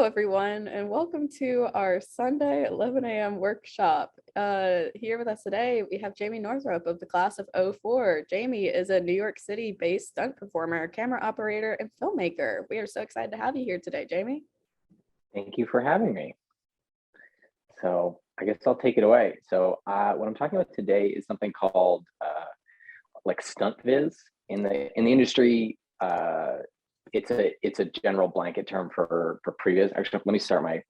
Hello, everyone, and welcome to our Sunday 11 a.m. workshop. Here with us today, we have Jamie Northrup of the class of '04. Jamie is a New York City-based stunt performer, camera operator, and filmmaker. We are so excited to have you here today, Jamie. Thank you for having me. So I guess I'll take it away. So what I'm talking about today is something called like Stuntviz in the industry. It's a general blanket term for previs. Actually, let me start my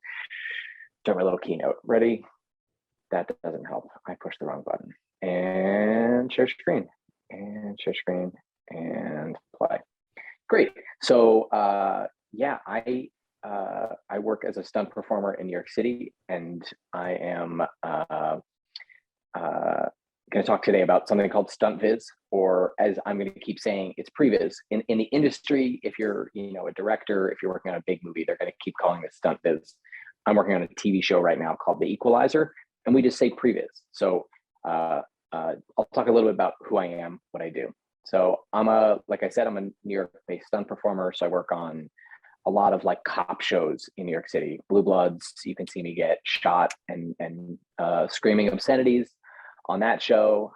little keynote. Ready? That doesn't help. I pushed the wrong button. And share screen. And share screen. And play. Great. So yeah, I work as a stunt performer in New York City, and I am going to talk today about something called Stuntviz, or as I'm going to keep saying, it's previs. In the industry, if you're a director, if you're working on a big movie, they're going to keep calling it Stuntviz. I'm working on a TV show right now called The Equalizer, and we just say previs. So I'll talk a little bit about who I am, what I do. So like I said, I'm a New York-based stunt performer. So I work on a lot of like cop shows in New York City. Blue Bloods, you can see me get shot and screaming obscenities on that show.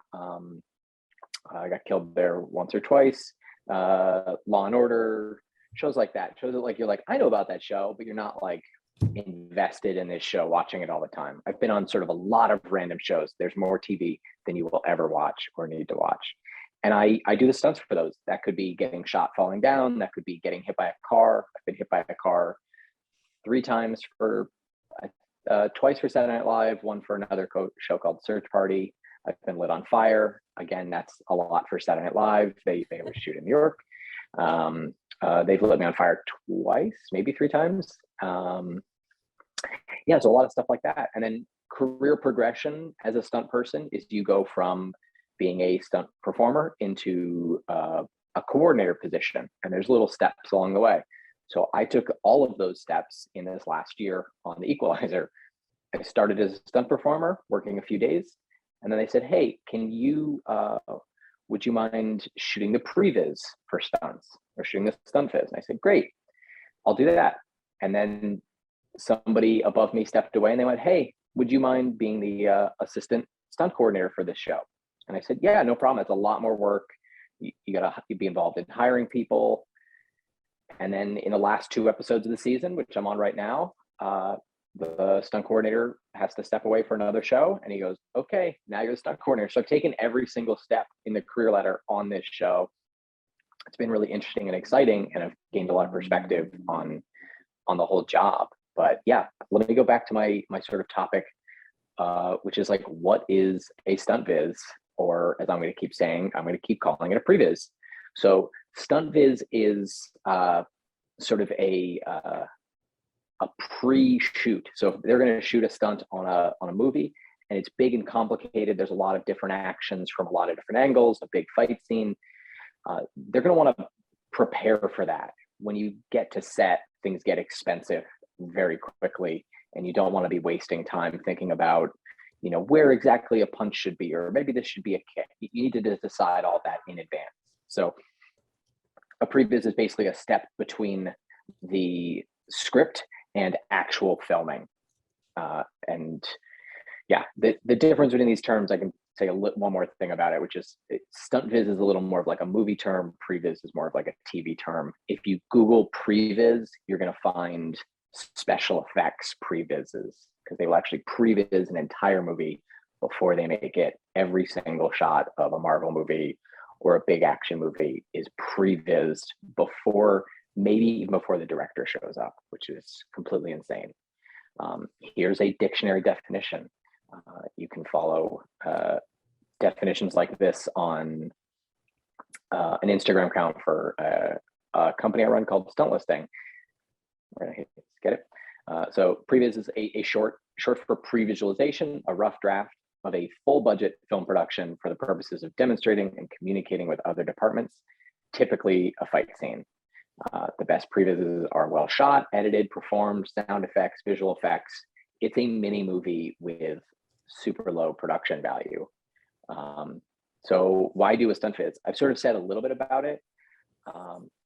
I got killed there once or twice. Law and Order, shows like that. Shows that like you're like, I know about that show, but you're not like invested in this show, watching it all the time. I've been on sort of a lot of random shows. There's more TV than you will ever watch or need to watch. And I do the stunts for those. That could be getting shot falling down. That could be getting hit by a car. I've been hit by a car 3 times twice for Saturday Night Live, one for another show called Search Party. I've been lit on fire. Again, that's a lot for Saturday Night Live. They always shoot in New York. They've lit me on fire twice, maybe 3 times. Yeah, so a lot of stuff like that. And then career progression as a stunt person is you go from being a stunt performer into a coordinator position. And there's little steps along the way. So I took all of those steps in this last year on The Equalizer. I started as a stunt performer, working a few days. And then they said, hey, would you mind shooting the previs for stunts or shooting the Stuntviz? And I said, great, I'll do that. And then somebody above me stepped away and they went, hey, would you mind being the assistant stunt coordinator for this show? And I said, yeah, no problem. It's a lot more work. You gotta be involved in hiring people. And then in the last 2 episodes of the season, which I'm on right now, the stunt coordinator has to step away for another show. And he goes, okay, now you're the stunt coordinator. So I've taken every single step in the career ladder on this show. It's been really interesting and exciting, and I've gained a lot of perspective on the whole job. But yeah, let me go back to my sort of topic, which is like, what is a Stuntviz? Or as I'm going to keep saying, I'm going to keep calling it a previs. So Stuntviz is sort of a pre-shoot. So if they're going to shoot a stunt on a movie and it's big and complicated, there's a lot of different actions from a lot of different angles, a big fight scene. They're going to want to prepare for that. When you get to set, things get expensive very quickly, and you don't want to be wasting time thinking about, where exactly a punch should be, or maybe this should be a kick. You need to decide all that in advance. So a previs is basically a step between the script and actual filming. And yeah, the difference between these terms, I can say one more thing about it, which is Stuntviz is a little more of like a movie term. Previs is more of like a TV term. If you Google previs, you're going to find special effects previses, because they will actually previs an entire movie before they make it. Every single shot of a Marvel movie or a big action movie is prevised before, maybe even before the director shows up, which is completely insane. Here's a dictionary definition. You can follow definitions like this on an Instagram account for a company I run called Stunt Listing. We're gonna get it. So previs is a short for pre-visualization, a rough draft of a full budget film production for the purposes of demonstrating and communicating with other departments, typically a fight scene. The best previses are well shot, edited, performed, sound effects, visual effects. It's a mini movie with super low production value. So why do a Stuntviz? I've sort of said a little bit about it.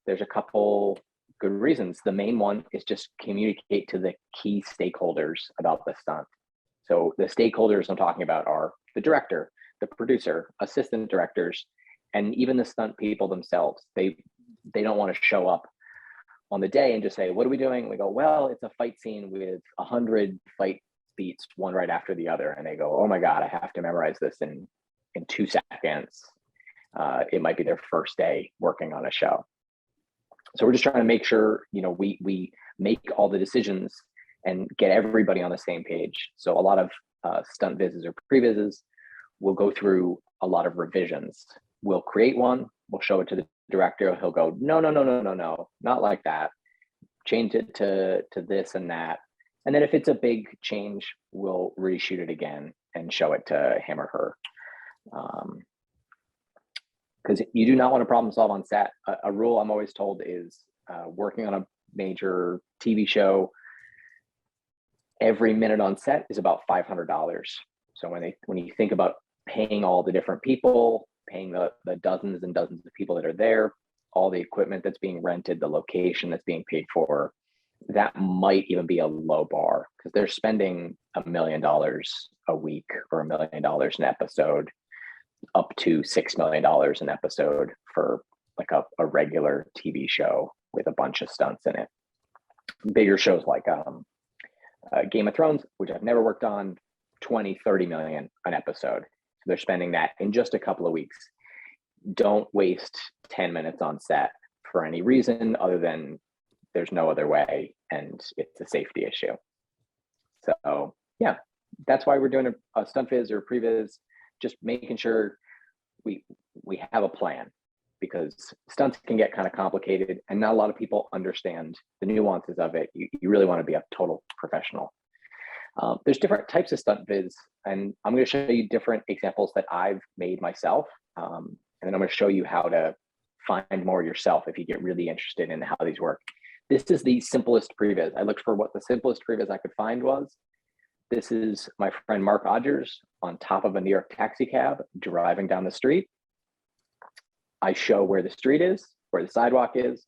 There's a couple good reasons. The main one is just communicate to the key stakeholders about the stunt. So the stakeholders I'm talking about are the director, the producer, assistant directors, and even the stunt people themselves. They don't want to show up on the day and just say, what are we doing? We go, well, it's a fight scene with 100 fight beats, one right after the other. And they go, oh my God, I have to memorize this in 2 seconds. It might be their first day working on a show. So we're just trying to make sure, we make all the decisions and get everybody on the same page. So a lot of stunt vises or pre-vises will go through a lot of revisions. We'll create one, we'll show it to the director. He'll go, no, not like that. Change it to this and that. And then if it's a big change, we'll reshoot it again and show it to him or her. Because you do not want to problem solve on set. A rule I'm always told is working on a major TV show, every minute on set is about $500. So when you think about paying all the different people, paying the dozens and dozens of people that are there, all the equipment that's being rented, the location that's being paid for, that might even be a low bar because they're spending $1 million a week or $1 million an episode, up to $6 million an episode for like a regular TV show with a bunch of stunts in it. Bigger shows like Game of Thrones, which I've never worked on, 20-30 million an episode. So they're spending that in just a couple of weeks. Don't waste 10 minutes on set for any reason other than there's no other way and it's a safety issue. So yeah, that's why we're doing a stunt viz or previs, just making sure we have a plan, because stunts can get kind of complicated and not a lot of people understand the nuances of it. You really want to be a total professional. There's different types of stunt viz, and I'm going to show you different examples that I've made myself. And then I'm going to show you how to find more yourself if you get really interested in how these work. This is the simplest previs. I looked for what the simplest previs I could find was. This is my friend Mark Odgers on top of a New York taxi cab driving down the street. I show where the street is, where the sidewalk is,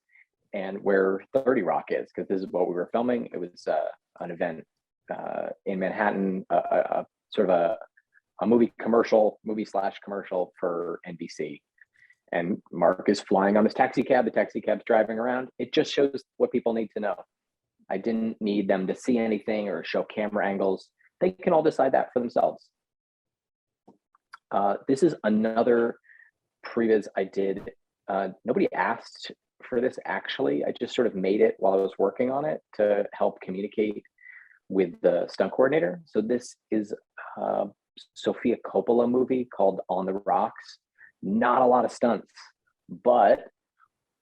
and where 30 Rock is, because this is what we were filming. It was an event in Manhattan, sort of a movie slash commercial for NBC. And Mark is flying on this taxi cab. The taxi cab's driving around. It just shows what people need to know. I didn't need them to see anything or show camera angles. They can all decide that for themselves. This is another previs I did. Nobody asked for this, actually. I just sort of made it while I was working on it to help communicate with the stunt coordinator. So this is a Sofia Coppola movie called On the Rocks. Not a lot of stunts, but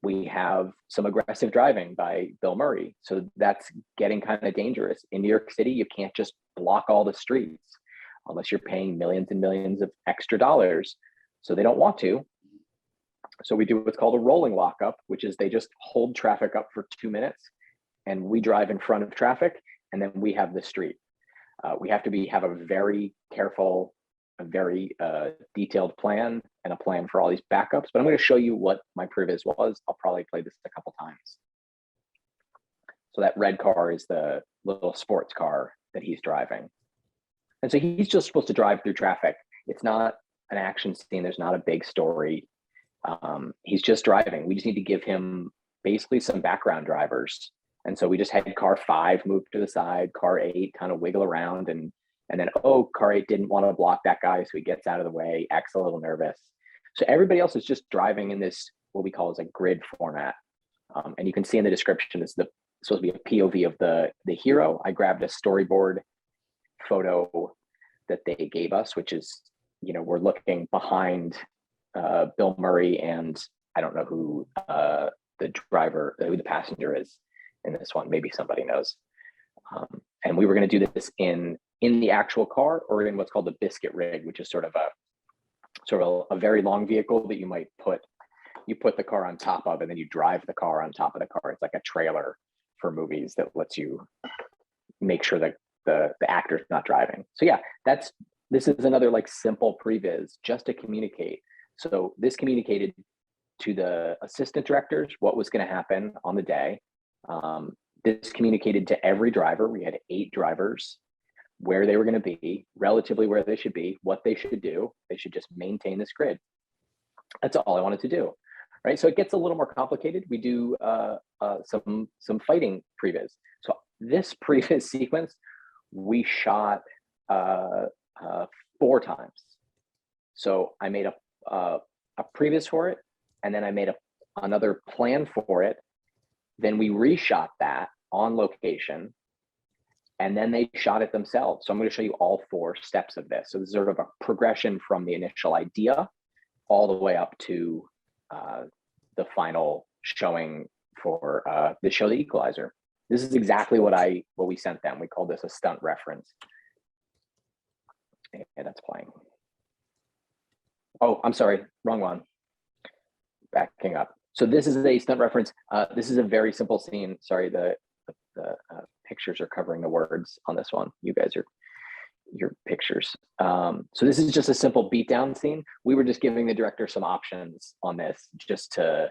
we have some aggressive driving by Bill Murray. So that's getting kind of dangerous. In New York City, you can't just block all the streets unless you're paying millions and millions of extra dollars. So they don't want to. So we do what's called a rolling lockup, which is they just hold traffic up for 2 minutes and we drive in front of traffic, and then we have the street. We have to have a very careful, a very detailed plan and a plan for all these backups. But I'm going to show you what my previs was. I'll probably play this a couple times. So that red car is the little sports car that he's driving. And so he's just supposed to drive through traffic. It's not an action scene. There's not a big story. He's just driving. We just need to give him basically some background drivers. And so we just had car 5 move to the side, car 8 kind of wiggle around, and then, oh, car 8 didn't want to block that guy, so he gets out of the way, acts a little nervous. So everybody else is just driving in this, what we call as a grid format. And you can see in the description, it's supposed to be a POV of the hero. I grabbed a storyboard photo that they gave us, which is, we're looking behind Bill Murray, and I don't know who the driver, who the passenger is in this one. Maybe somebody knows. And we were going to do this in the actual car, or in what's called the biscuit rig, which is sort of a very long vehicle that you put the car on top of, and then you drive the car on top of the car. It's like a trailer for movies that lets you make sure that the actor's not driving. So yeah, this is another like simple previs just to communicate. So this communicated to the assistant directors what was going to happen on the day. This communicated to every driver. We had 8 drivers, where they were going to be, relatively where they should be, what they should do. They should just maintain this grid. That's all I wanted to do, right? So it gets a little more complicated. We do some fighting previs. So this previs sequence, we shot 4 times. So I made a previs for it, and then I made another plan for it. Then we reshot that on location, and then they shot it themselves. So I'm going to show you all 4 steps of this. So this is sort of a progression from the initial idea all the way up to the final showing for the show, The Equalizer. This is exactly what we sent them. We call this a stunt reference. Yeah, that's playing. Oh, I'm sorry, wrong one. Backing up. So this is a stunt reference. This is a very simple scene. Sorry, the pictures are covering the words on this one. You guys are your pictures. So this is just a simple beatdown scene. We were just giving the director some options on this, just to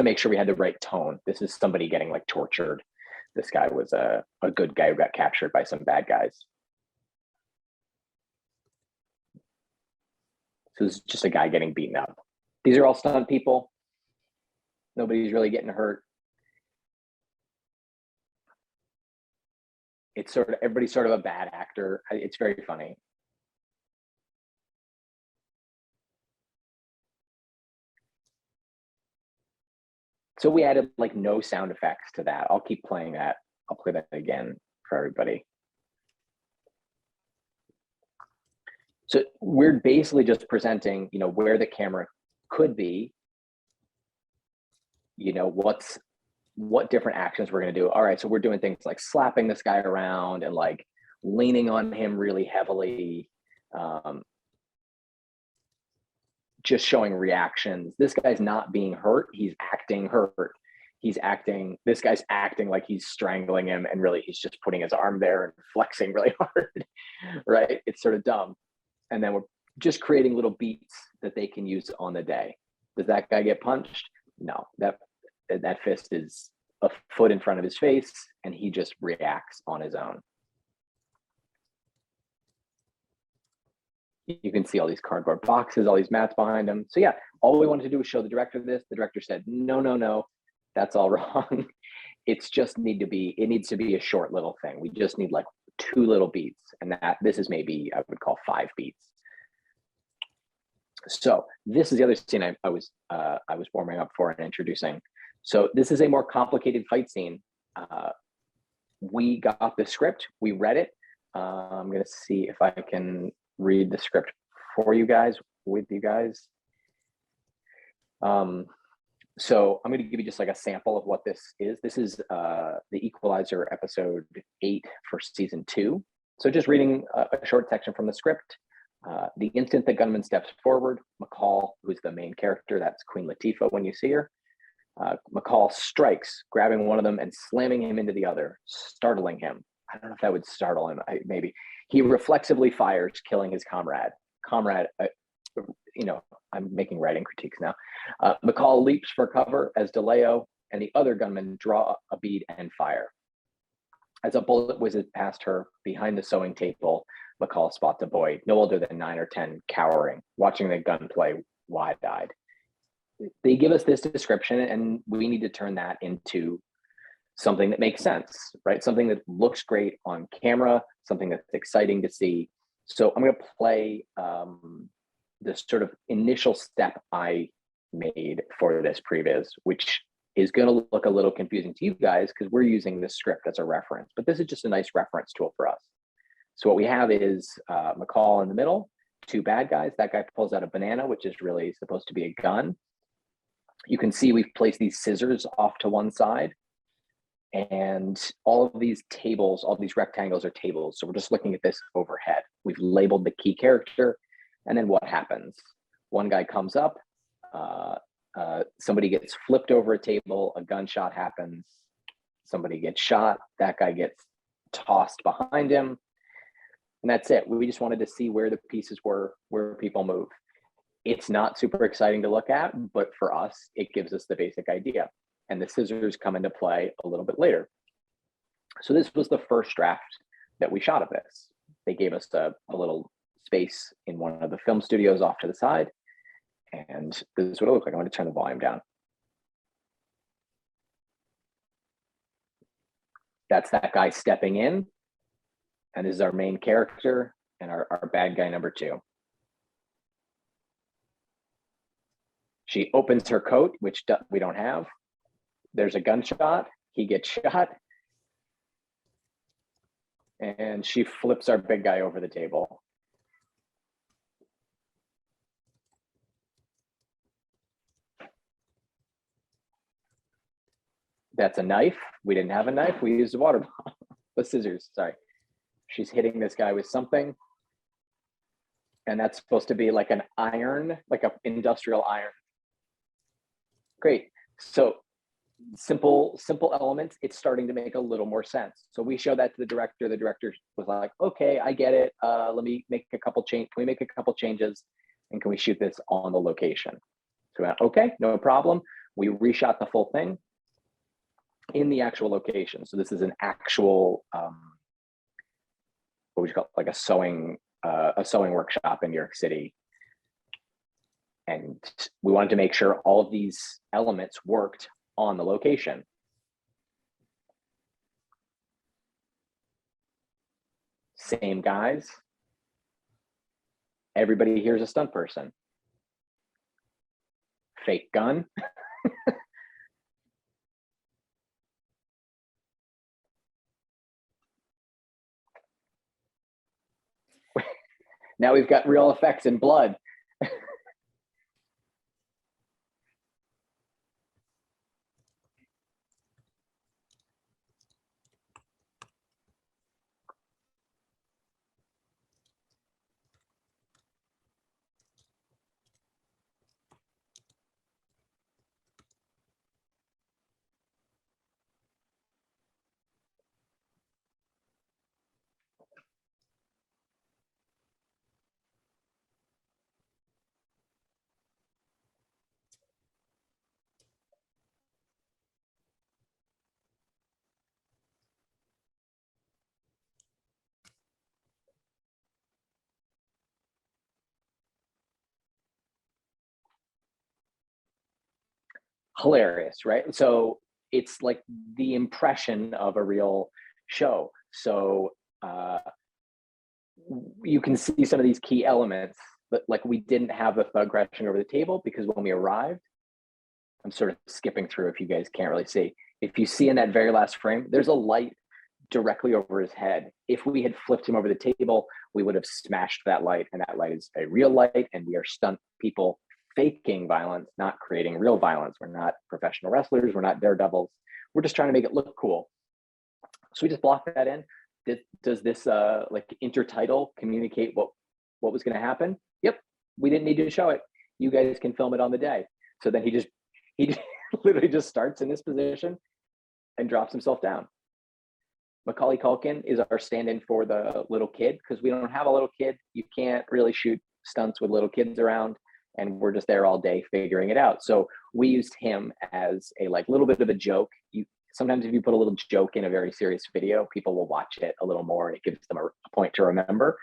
make sure we had the right tone. This is somebody getting like tortured. This guy was a good guy who got captured by some bad guys. So this is just a guy getting beaten up. These are all stunt people. Nobody's really getting hurt. It's sort of, everybody's sort of a bad actor. It's very funny. So we added like no sound effects to that. I'll keep playing that. I'll play that again for everybody. So we're basically just presenting, where the camera could be, what different actions we're going to do. All right, so we're doing things like slapping this guy around and like leaning on him really heavily, just showing reactions. This guy's not being hurt, he's acting hurt. This guy's acting like he's strangling him, and really he's just putting his arm there and flexing really hard, right? It's sort of dumb. And then we're just creating little beats that they can use on the day. Does that guy get punched? No, that fist is a foot in front of his face, and he just reacts on his own. You can see all these cardboard boxes, all these mats behind him. So yeah, all we wanted to do was show the director this. The director said, no, that's all wrong. It needs to be a short little thing. We just need like 2 little beats, and this is maybe I would call 5 beats. So this is the other scene I was warming up for and introducing. So this is a more complicated fight scene. We got the script, we read it. I'm gonna see if I can read the script for you guys, with you guys. So I'm going to give you just like a sample of what this is. This is The Equalizer episode 8 for season 2. So just reading a short section from the script. The instant the gunman steps forward, McCall, who's the main character, that's Queen Latifah when you see her, McCall strikes, grabbing one of them and slamming him into the other, startling him. I don't know if that would startle him, maybe. He reflexively fires, killing his comrade. I'm making writing critiques now. McCall leaps for cover as DeLeo and the other gunmen draw a bead and fire. As a bullet whizzes past her behind the sewing table, McCall spots a boy no older than 9 or 10 cowering, watching the gunplay wide-eyed. They give us this description, and we need to turn that into something that makes sense, right? Something that looks great on camera, something that's exciting to see. So I'm going to play the sort of initial step I made for this previs, which is going to look a little confusing to you guys because we're using this script as a reference, but this is just a nice reference tool for us. So what we have is McCall in the middle, 2 bad guys. That guy pulls out a banana, which is really supposed to be a gun. You can see we've placed these scissors off to one side, and all of these tables, all these rectangles are tables. So we're just looking at this overhead. We've labeled the key character, and then what happens? One guy comes up, somebody gets flipped over a table, a gunshot happens, somebody gets shot, that guy gets tossed behind him, and that's it. We just wanted to see where the pieces were, where people move. It's not super exciting to look at, but for us, it gives us the basic idea. and the scissors come into play a little bit later. So this was the first draft that we shot of this. They gave us a little space in one of the film studios off to the side, and this is what it looked like. I'm going to turn the volume down. That's that guy stepping in, and this is our main character and our bad guy number 2. She opens her coat, which we don't have. There's a gunshot. He gets shot. And she flips our big guy over the table. That's a knife. We didn't have a knife. We used a water bottle. The scissors, sorry. She's hitting this guy with something. And that's supposed to be like an iron, like an industrial iron. Great. So simple elements. It's starting to make a little more sense. So we show that to the director. The director was like, okay, I get it. Let me make a couple change. Can we make a couple changes? And can we shoot this on the location? So we went, okay, no problem. We reshot the full thing in the actual location. So this is an actual, what would you call it? Like a sewing workshop in New York City. And we wanted to make sure all of these elements worked on the location. Same guys. Everybody here's a stunt person. Fake gun. Now we've got real effects in blood. Hilarious, right? So it's like the impression of a real show. So you can see some of these key elements, but like we didn't have the thug crashing over the table because when we arrived, I'm sort of skipping through if you guys can't really see. If you see in that very last frame, there's a light directly over his head. If we had flipped him over the table, we would have smashed that light, and that light is a real light, and we are stunt people faking violence, not creating real violence. We're not professional wrestlers. We're not daredevils. We're just trying to make it look cool. So we just blocked that in. Does this like intertitle communicate what was going to happen? Yep. We didn't need to show it. You guys can film it on the day. So then he literally just starts in this position and drops himself down. Macaulay Culkin is our stand-in for the little kid because we don't have a little kid. You can't really shoot stunts with little kids around, and we're just there all day figuring it out. So we used him as a like little bit of a joke. Sometimes if you put a little joke in a very serious video, people will watch it a little more and it gives them a point to remember.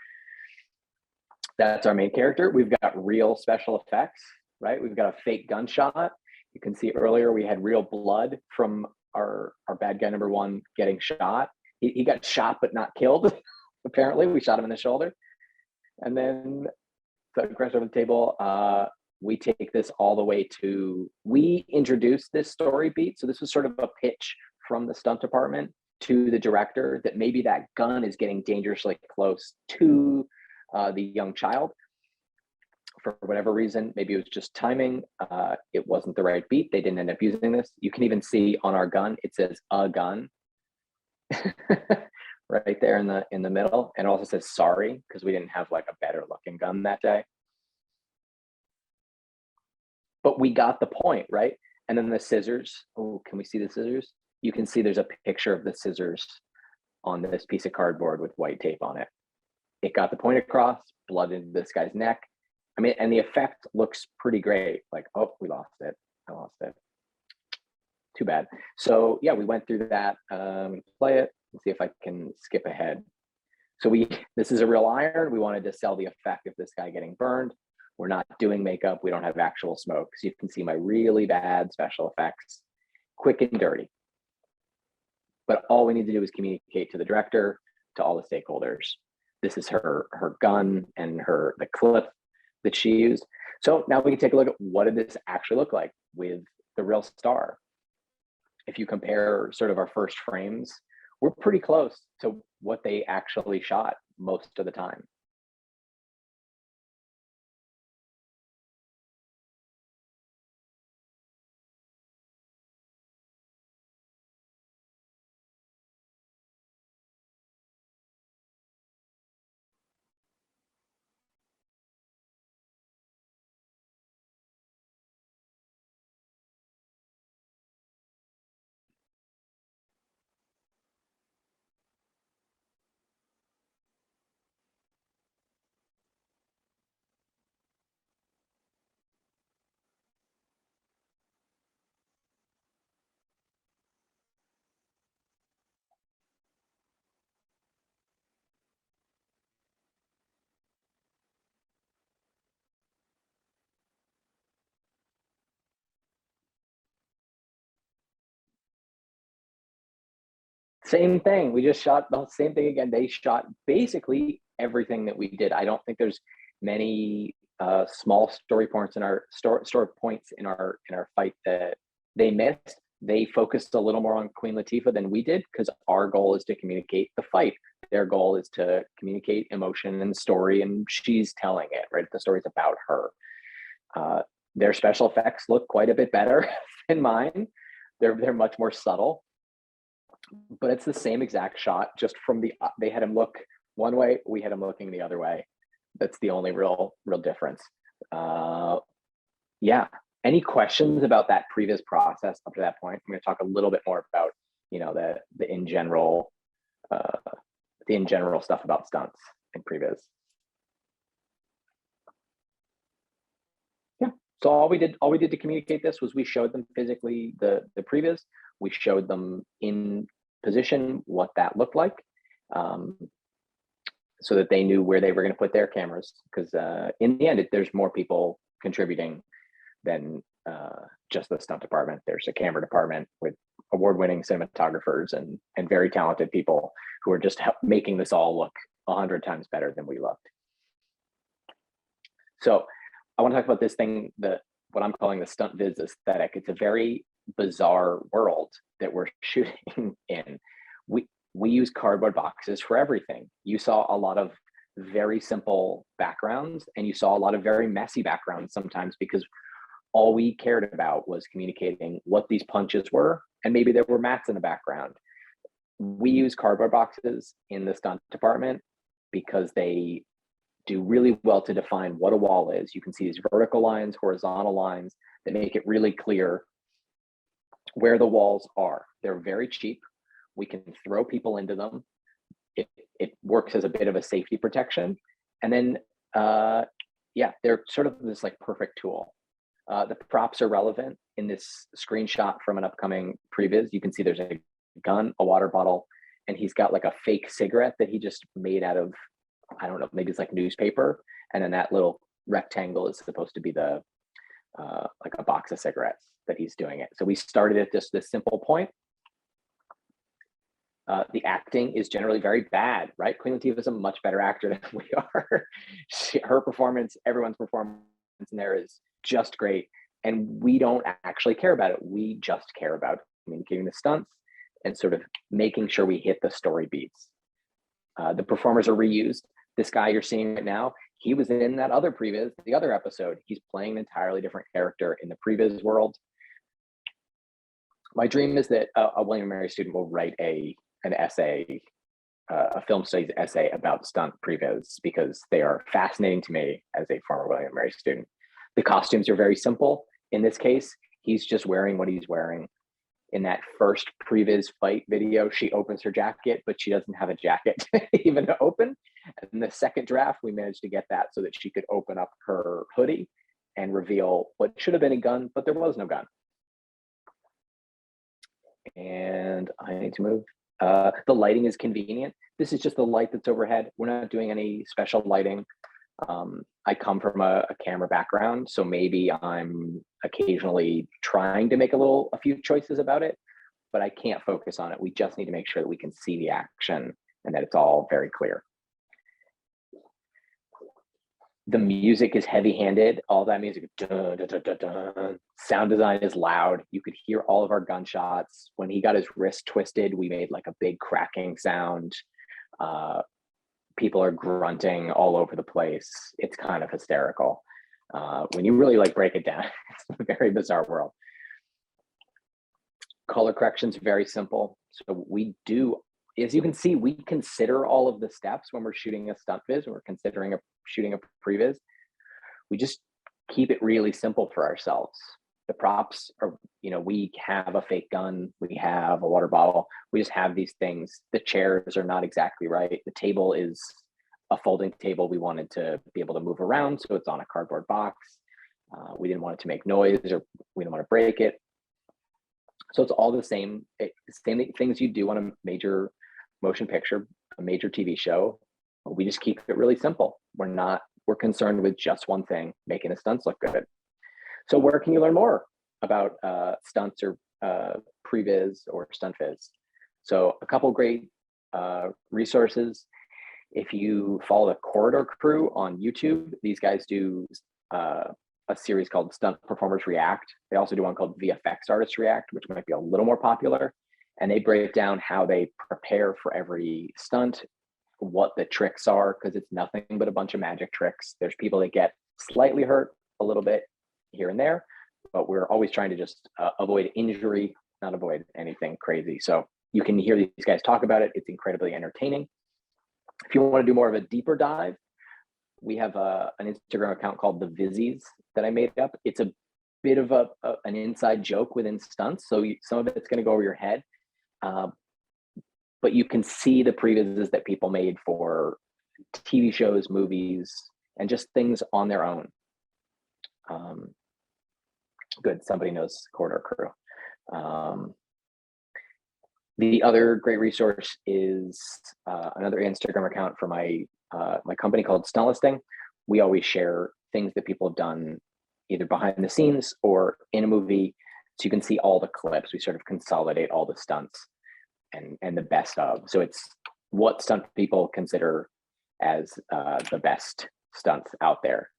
That's our main character. We've got real special effects, right? We've got a fake gunshot. You can see earlier we had real blood from our bad guy number 1 getting shot. He got shot but not killed. Apparently, we shot him in the shoulder. And then the crash over the table. We take this all the way to, we introduced this story beat. So this was sort of a pitch from the stunt department to the director that maybe that gun is getting dangerously close to the young child. For whatever reason, maybe it was just timing. It wasn't the right beat. They didn't end up using this. You can even see on our gun, it says a gun right there in the middle. And it also says sorry, because we didn't have like a better looking gun that day. But we got the point, right? And then the scissors. Oh, can we see the scissors? You can see there's a picture of the scissors on this piece of cardboard with white tape on it. It got the point across, blood into this guy's neck. I mean, and the effect looks pretty great. Like, oh, we lost it. I lost it. too bad. So yeah, we went through that. Play it and see if I can skip ahead. So this is a real iron. We wanted to sell the effect of this guy getting burned. We're not doing makeup. We don't have actual smoke. So you can see my really bad special effects, quick and dirty. But all we need to do is communicate to the director, to all the stakeholders. This is her gun and the clip that she used. So now we can take a look at what did this actually look like with the real star. If you compare sort of our first frames, we're pretty close to what they actually shot most of the time. Same thing. We just shot the same thing again. They shot basically everything that we did. I don't think there's many small story points in our fight that they missed. They focused a little more on Queen Latifah than we did because our goal is to communicate the fight. Their goal is to communicate emotion and story, and she's telling it, right? The story's about her. Their special effects look quite a bit better than mine. They're much more subtle, but it's the same exact shot, just from they had him look one way, we had him looking the other way. That's the only real difference. Yeah. Any questions about that previous process up to that point? I'm going to talk a little bit more about, the in general stuff about stunts and previs. Yeah. So all we did to communicate this was we showed them physically the previs. We showed them in position what that looked like, so that they knew where they were going to put their cameras. Because in the end, there's more people contributing than just the stunt department. There's a camera department with award-winning cinematographers and very talented people who are just making this all look 100 times better than we looked. So I want to talk about this thing, what I'm calling the Stuntviz aesthetic. It's a very bizarre world that we're shooting in. We use cardboard boxes for everything. You saw a lot of very simple backgrounds, and you saw a lot of very messy backgrounds sometimes, because all we cared about was communicating what these punches were, and maybe there were mats in the background. We use cardboard boxes in the stunt department because they do really well to define what a wall is. You can see these vertical lines, horizontal lines that make it really clear where the walls are. They're very cheap. We can throw people into them. It works as a bit of a safety protection. And then, yeah, they're sort of this like perfect tool. The props are relevant in this screenshot from an upcoming previs. You can see there's a gun, a water bottle, and he's got like a fake cigarette that he just made out of, I don't know, maybe it's like newspaper. And then that little rectangle is supposed to be the like a box of cigarettes that he's doing it. So we started at just this simple point. The acting is generally very bad, right? Queen Latifah is a much better actor than we are. Her performance, everyone's performance in there is just great. And we don't actually care about it. We just care about communicating the stunts and sort of making sure we hit the story beats. The performers are reused. This guy you're seeing right now, he was in that other previs, the other episode. He's playing an entirely different character in the previs world. My dream is that a William & Mary student will write an essay, a film studies essay about stunt previs, because they are fascinating to me as a former William & Mary student. The costumes are very simple. In this case, he's just wearing what he's wearing. In that first previs fight video, she opens her jacket, but she doesn't have a jacket even to open. And in the second draft, we managed to get that so that she could open up her hoodie and reveal what should have been a gun, but there was no gun. And I need to move. The lighting is convenient. This is just the light that's overhead. We're not doing any special lighting. I come from a camera background, so maybe I'm occasionally trying to make a few choices about it, but I can't focus on it. We just need to make sure that we can see the action and that it's all very clear. The music is heavy-handed. All that music, dun, dun, dun, dun, dun. Sound design is loud. You could hear all of our gunshots. When he got his wrist twisted, we made like a big cracking sound. People are grunting all over the place. It's kind of hysterical. When you really like break it down, it's a very bizarre world. Color correction's very simple. So we do, as you can see, we consider all of the steps when we're shooting a stunt viz, when we're considering shooting a previs. We just keep it really simple for ourselves. The props are, we have a fake gun, we have a water bottle, we just have these things. The chairs are not exactly right. The table is a folding table. We wanted to be able to move around, so it's on a cardboard box. We didn't want it to make noise, or we didn't want to break it. So it's all the same things you do on a major motion picture, a major TV show. We just keep it really simple. We're concerned with just one thing, making the stunts look good. So where can you learn more about stunts or previs or Stuntviz? So a couple great resources. If you follow the Corridor Crew on YouTube, these guys do a series called Stunt Performers React. They also do one called VFX Artists React, which might be a little more popular. And they break down how they prepare for every stunt, what the tricks are, because it's nothing but a bunch of magic tricks. There's people that get slightly hurt a little bit here and there, but we're always trying to just avoid injury, not avoid anything crazy. So you can hear these guys talk about it. It's incredibly entertaining. If you want to do more of a deeper dive, we have an Instagram account called The Vizzies that I made up. It's a bit of an inside joke within stunts, so some of it's going to go over your head. But you can see the previses that people made for TV shows, movies, and just things on their own. Good, somebody knows Corridor Crew. The other great resource is another Instagram account for my company called Stunt Listing. We always share things that people have done either behind the scenes or in a movie, so you can see all the clips. We sort of consolidate all the stunts and the best of. So it's what stunt people consider as the best stunts out there.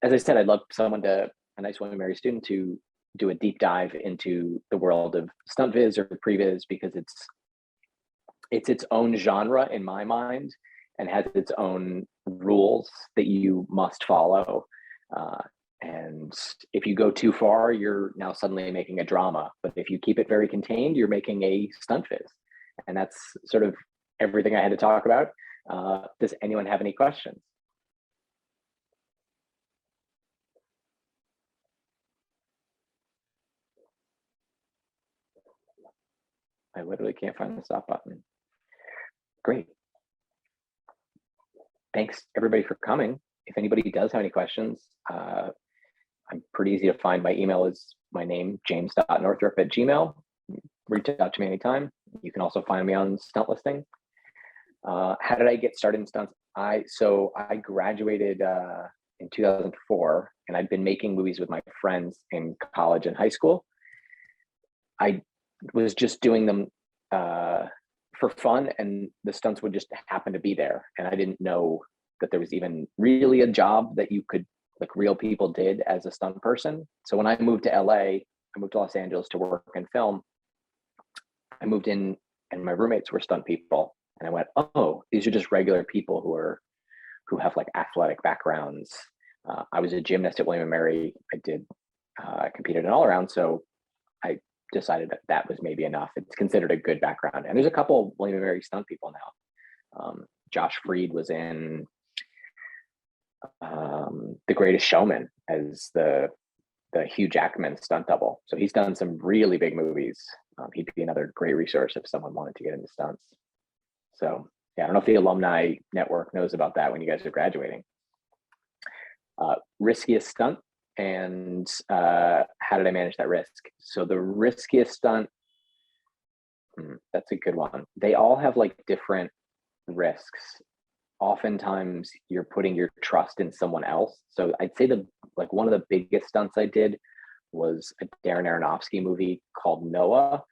As I said, I'd love a nice William & Mary student to do a deep dive into the world of Stuntviz or previs, because it's its own genre in my mind and has its own rules that you must follow. And if you go too far, you're now suddenly making a drama. But if you keep it very contained, you're making a Stuntviz. And that's sort of everything I had to talk about. Does anyone have any questions? I literally can't find the stop button. Great. Thanks everybody for coming. If anybody does have any questions, I'm pretty easy to find. My email is my name, james.northrup@gmail. Reach out to me anytime. You can also find me on Stunt Listing. How did I get started in stunts? I graduated in 2004, and I'd been making movies with my friends in college and high school. I was just doing them for fun, and the stunts would just happen to be there. And I didn't know that there was even really a job that you could, like real people did as a stunt person. So when I moved to LA, I moved to Los Angeles to work in film. I moved in and my roommates were stunt people. And I went, oh, these are just regular people who have like athletic backgrounds. I was a gymnast at William & Mary. I competed in all around. So I decided that was maybe enough. It's considered a good background. And there's a couple of William & Mary stunt people now. Josh Freed was in The Greatest Showman as the Hugh Jackman stunt double. So he's done some really big movies. He'd be another great resource if someone wanted to get into stunts. So yeah, I don't know if the alumni network knows about that when you guys are graduating. Riskiest stunt and how did I manage that risk? So the riskiest stunt That's a good one. They all have like different risks. Oftentimes you're putting your trust in someone else. So I'd say the like one of the biggest stunts I did was a Darren Aronofsky movie called Noah.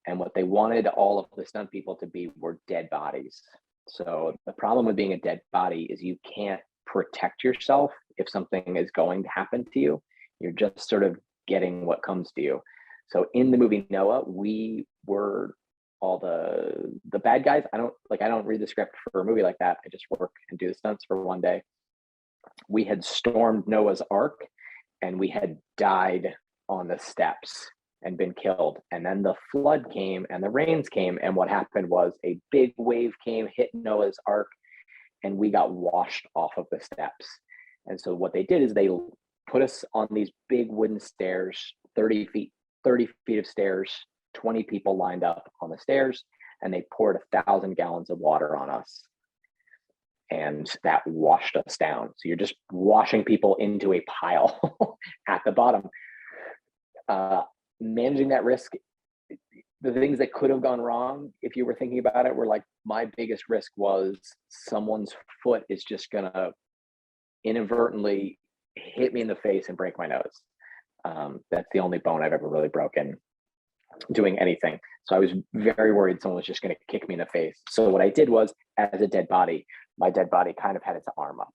And what they wanted all of the stunt people to be were dead bodies. So the problem with being a dead body is you can't protect yourself if something is going to happen to you. You're just sort of getting what comes to you. So in the movie Noah, we were all the bad guys. I don't read the script for a movie like that. I just work and do the stunts for one day. We had stormed Noah's Ark and we had died on the steps and been killed. And then the flood came and the rains came. And what happened was a big wave came, hit Noah's Ark, and we got washed off of the steps. And so what they did is they put us on these big wooden stairs, 30 feet of stairs, 20 people lined up on the stairs, and they poured 1,000 gallons of water on us. And that washed us down. So you're just washing people into a pile at the bottom. Managing that risk, the things that could have gone wrong, if you were thinking about it, were like, my biggest risk was someone's foot is just gonna inadvertently hit me in the face and break my nose. That's the only bone I've ever really broken doing anything. So I was very worried someone was just going to kick me in the face. So what I did was, as a dead body, my dead body kind of had its arm up.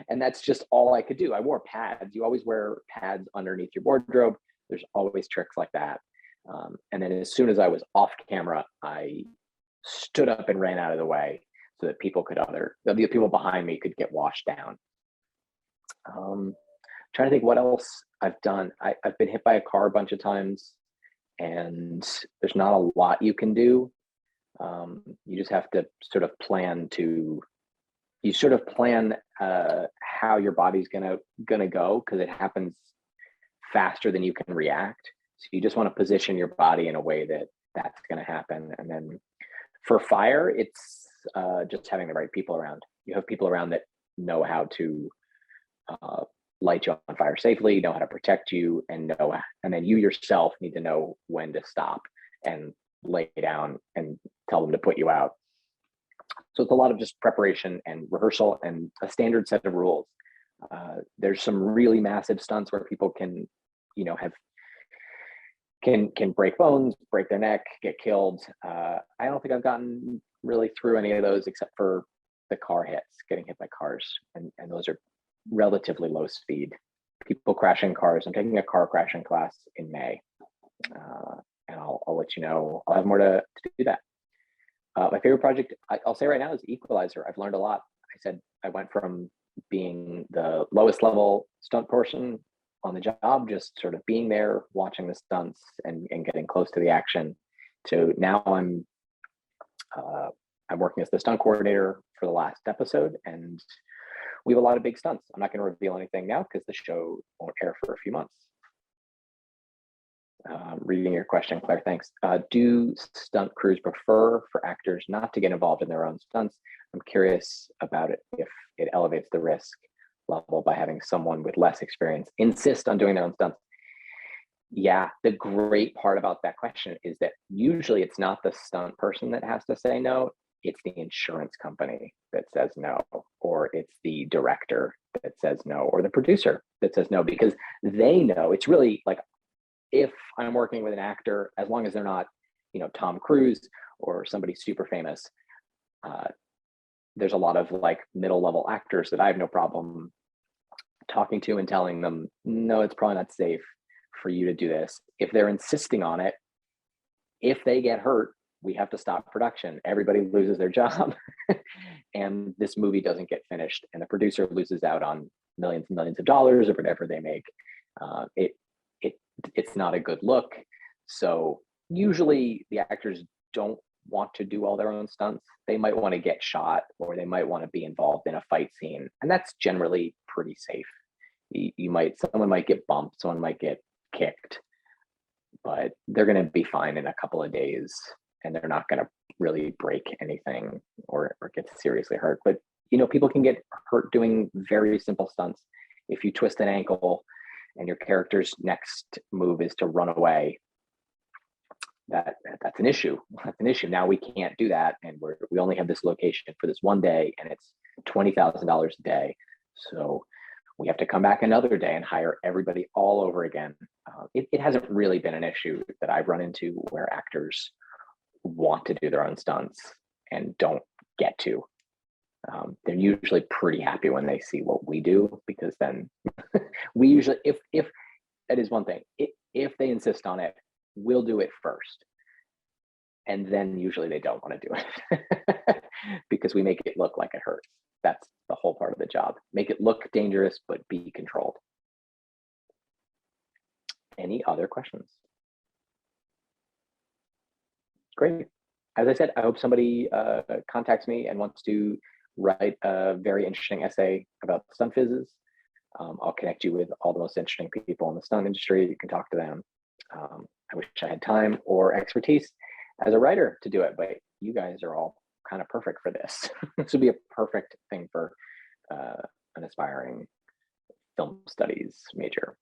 And that's just all I could do. I wore pads. You always wear pads underneath your wardrobe. There's always tricks like that. And then as soon as I was off camera, I stood up and ran out of the way so that the people behind me could get washed down. Trying to think what else I've done. I've been hit by a car a bunch of times, and there's not a lot you can do. You just have to sort of plan how your body's gonna go, because it happens faster than you can react. So you just want to position your body in a way that that's going to happen. And then for fire, it's just having the right people around. You have people around that know how to light you on fire safely, know how to protect you, and then you yourself need to know when to stop and lay down and tell them to put you out. So it's a lot of just preparation and rehearsal and a standard set of rules. There's some really massive stunts where people can break bones, break their neck, get killed. I don't think I've gotten really through any of those except for the car hits, getting hit by cars, and those are relatively low speed. People crashing cars. I'm taking a car crashing class in May, and I'll let you know. I'll have more to do that. My favorite project, I'll say right now, is Equalizer. I've learned a lot. I said I went from being the lowest level stunt person on the job, just sort of being there, watching the stunts and getting close to the action, to now I'm working as the stunt coordinator for the last episode, and we have a lot of big stunts. I'm not going to reveal anything now because the show won't air for a few months. Reading your question, Claire, thanks. Do stunt crews prefer for actors not to get involved in their own stunts? I'm curious about it, if it elevates the risk level by having someone with less experience insist on doing their own stunts. Yeah, the great part about that question is that usually it's not the stunt person that has to say no, it's the insurance company that says no, or it's the director that says no, or the producer that says no, because they know. It's really like, if I'm working with an actor, as long as they're not, Tom Cruise or somebody super famous, there's a lot of like middle level actors that I have no problem talking to and telling them, no, it's probably not safe for you to do this. If they're insisting on it, if they get hurt, we have to stop production. Everybody loses their job and this movie doesn't get finished, and the producer loses out on millions and millions of dollars or whatever they make. It's not a good look. So usually the actors don't want to do all their own stunts. They might want to get shot, or they might want to be involved in a fight scene, and that's generally pretty safe. Someone might get bumped, someone might get kicked, but they're going to be fine in a couple of days, and they're not going to really break anything or get seriously hurt. But people can get hurt doing very simple stunts. If you twist an ankle and your character's next move is to run away, that's an issue. That's an issue. Now we can't do that, and we only have this location for this one day, and it's $20,000 a day. So we have to come back another day and hire everybody all over again. It hasn't really been an issue that I've run into where actors want to do their own stunts and don't get to. They're usually pretty happy when they see what we do, because then we usually, if that is one thing, if they insist on it, we'll do it first. And then usually they don't want to do it because we make it look like it hurts. That's the whole part of the job. Make it look dangerous, but be controlled. Any other questions? Great. As I said, I hope somebody contacts me and wants to write a very interesting essay about Stuntviz. I'll connect you with all the most interesting people in the stunt industry. You can talk to them. I wish I had time or expertise as a writer to do it, but you guys are all kind of perfect for this. This would be a perfect thing for an aspiring film studies major.